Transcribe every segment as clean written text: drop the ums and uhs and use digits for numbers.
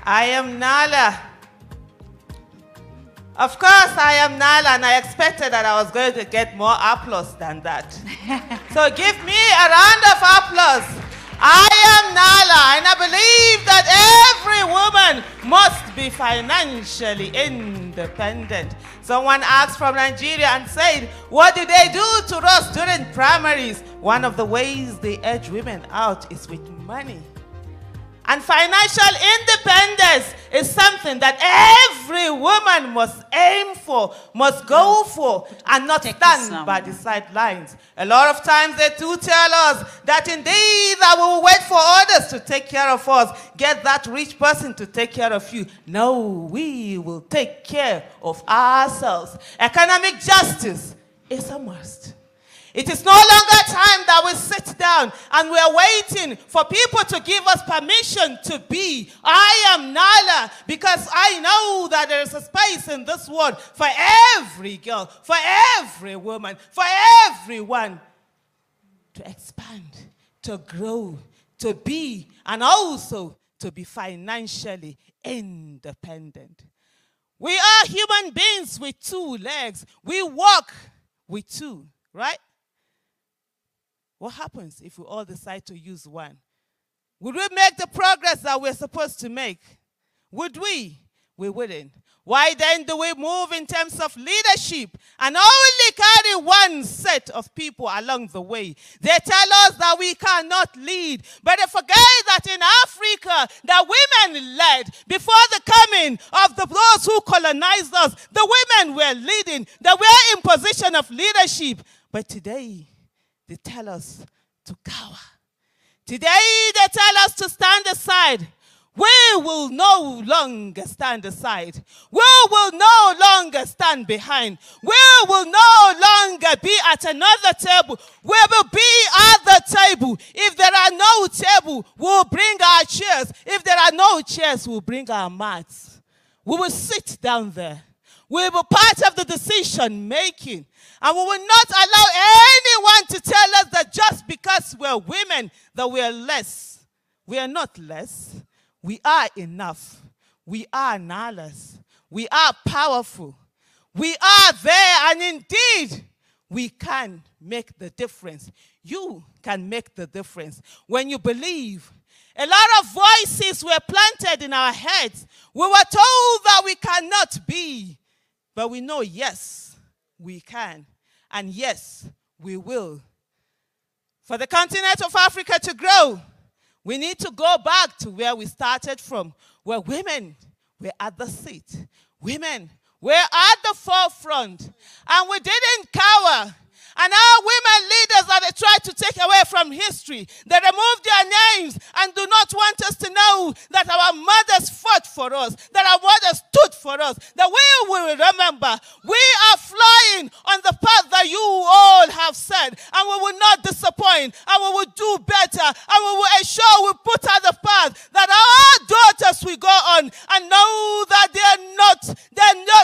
I am Nala. Of course, I am Nala, and I expected that I was going to get more applause than that. So give me a round of applause. I am Nala, and I believe that every woman must be financially independent. Someone asked from Nigeria and said, what do they do to us during primaries? One of the ways they edge women out is with money. And financial independence is something that every woman must aim for, must go for, and not stand by the sidelines. A lot of times they do tell us that indeed that we will wait for others to take care of us, get that rich person to take care of you. No, we will take care of ourselves. Economic justice is a must. It is no longer time that we sit down and we are waiting for people to give us permission to be. I am Nala because I know that there is a space in this world for every girl, for every woman, for everyone to expand, to grow, to be, and also to be financially independent. We are human beings with two legs. We walk with two, right? What happens if we all decide to use one? Would we make the progress that we're supposed to make? Would we? We wouldn't. Why then do we move in terms of leadership and only carry one set of people along the way? They tell us that we cannot lead, but they forget that in Africa, the women led. Before the coming of those who colonized us, the women were leading. They were in position of leadership. But today, they tell us to cower. Today, they tell us to stand aside. We will no longer stand aside. We will no longer stand behind. We will no longer be at another table. We will be at the table. If there are no table, we'll bring our chairs. If there are no chairs, we'll bring our mats. We will sit down there. We will be part of the decision making. And we will not allow anyone to tell us that just because we're women, that we are less. We are not less. We are enough. We are Nalas. We are powerful. We are there, and indeed, we can make the difference. You can make the difference when you believe. A lot of voices were planted in our heads. We were told that we cannot be, but we know, yes, we can. And yes, we will. For the continent of Africa to grow, we need to go back to where we started from, where women were at the seat. Women were at the forefront, and we didn't cower. And our women leaders that they try to take away from history, they remove their names and do not want us to know that our mothers fought for us, that our mothers stood for us, that we will remember. We are flying on the path that you all have said, and we will not disappoint, and we will do better, and we will ensure we put out the path that our daughters will go on and know that they're not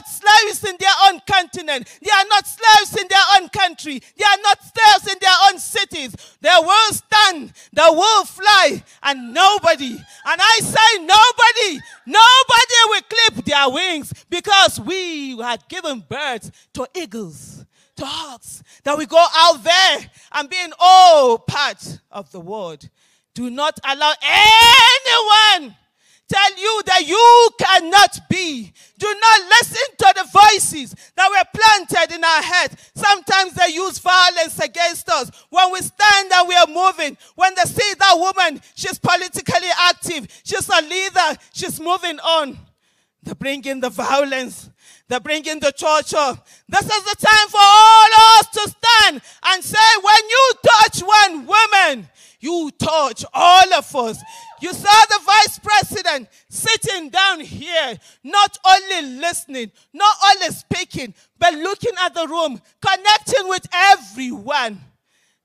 slaves in their own continent. They are not slaves in their own country. They are not slaves in their own cities. They will stand, they will fly, and nobody, and I say nobody will clip their wings, because we had given birth to eagles, to hawks, that we go out there and be in all parts of the world. Do not allow anyone tell you that you cannot be. Do not listen to the voices that were planted in our heads. Sometimes they use violence against us. When we stand and we are moving, when they see that woman, she's politically active, she's a leader, she's moving on, they bring in the violence. They bring in the torture. This is the time for all us to stand and say, when you touch one woman, you touch all of us. You saw the vice president sitting down here, not only listening, not only speaking, but looking at the room, connecting with everyone.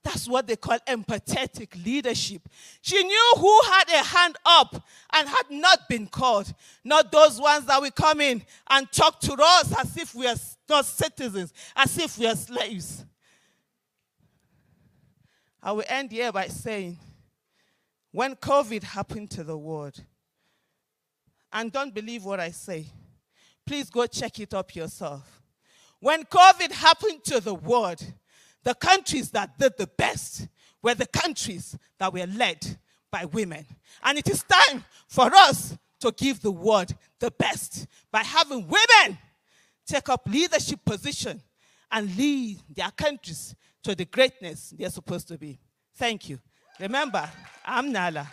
That's what they call empathetic leadership. She knew who had a hand up and had not been called. Not those ones that will come in and talk to us as if we are not citizens, as if we are slaves. I will end here by saying, when COVID happened to the world, and don't believe what I say, please go check it up yourself. When COVID happened to the world, the countries that did the best were the countries that were led by women. And it is time for us to give the world the best by having women take up leadership position and lead their countries to the greatness they're supposed to be. Thank you. Remember, I'm Nala.